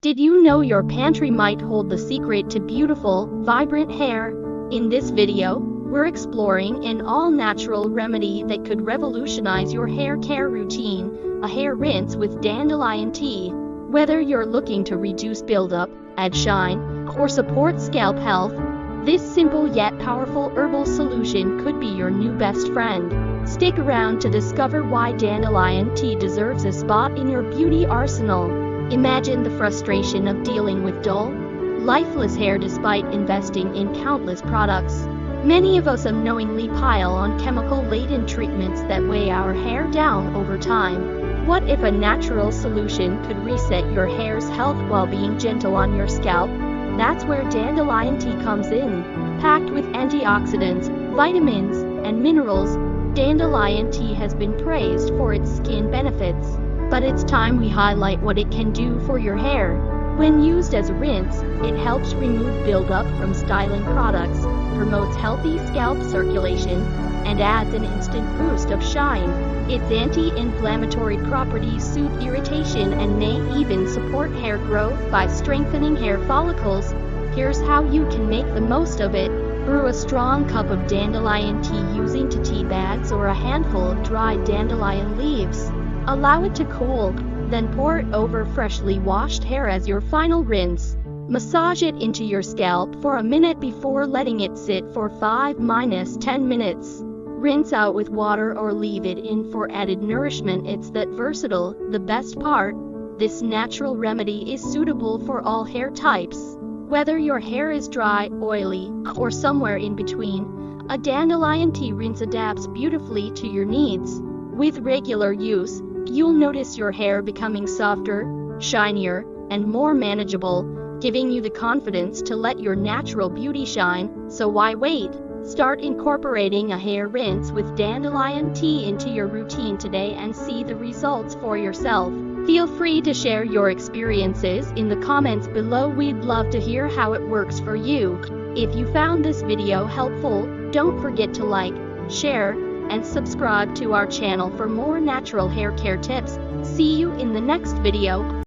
Did you know your pantry might hold the secret to beautiful, vibrant hair? In this video, we're exploring an all-natural remedy that could revolutionize your hair care routine, a hair rinse with dandelion tea. Whether you're looking to reduce buildup, add shine, or support scalp health, this simple yet powerful herbal solution could be your new best friend. Stick around to discover why dandelion tea deserves a spot in your beauty arsenal. Imagine the frustration of dealing with dull, lifeless hair despite investing in countless products. Many of us unknowingly pile on chemical-laden treatments that weigh our hair down over time. What if a natural solution could reset your hair's health while being gentle on your scalp? That's where dandelion tea comes in. Packed with antioxidants, vitamins, and minerals, dandelion tea has been praised for its skin benefits. But it's time we highlight what it can do for your hair. When used as a rinse, it helps remove buildup from styling products, promotes healthy scalp circulation, and adds an instant boost of shine. Its anti-inflammatory properties soothe irritation and may even support hair growth by strengthening hair follicles. Here's how you can make the most of it. Brew a strong cup of dandelion tea using 2 tea bags or a handful of dried dandelion leaves. Allow it to cool, then pour it over freshly washed hair as your final rinse. Massage it into your scalp for a minute before letting it sit for 5–10 minutes. Rinse out with water or leave it in for added nourishment. It's that versatile. The best part, this natural remedy is suitable for all hair types. Whether your hair is dry, oily, or somewhere in between, a dandelion tea rinse adapts beautifully to your needs. With regular use, you'll notice your hair becoming softer, shinier, and more manageable, giving you the confidence to let your natural beauty shine. So why wait? Start incorporating a hair rinse with dandelion tea into your routine today and see the results for yourself. Feel free to share your experiences in the comments below. We'd love to hear how it works for you. If you found this video helpful, don't forget to like, share, and subscribe to our channel for more natural hair care tips. See you in the next video.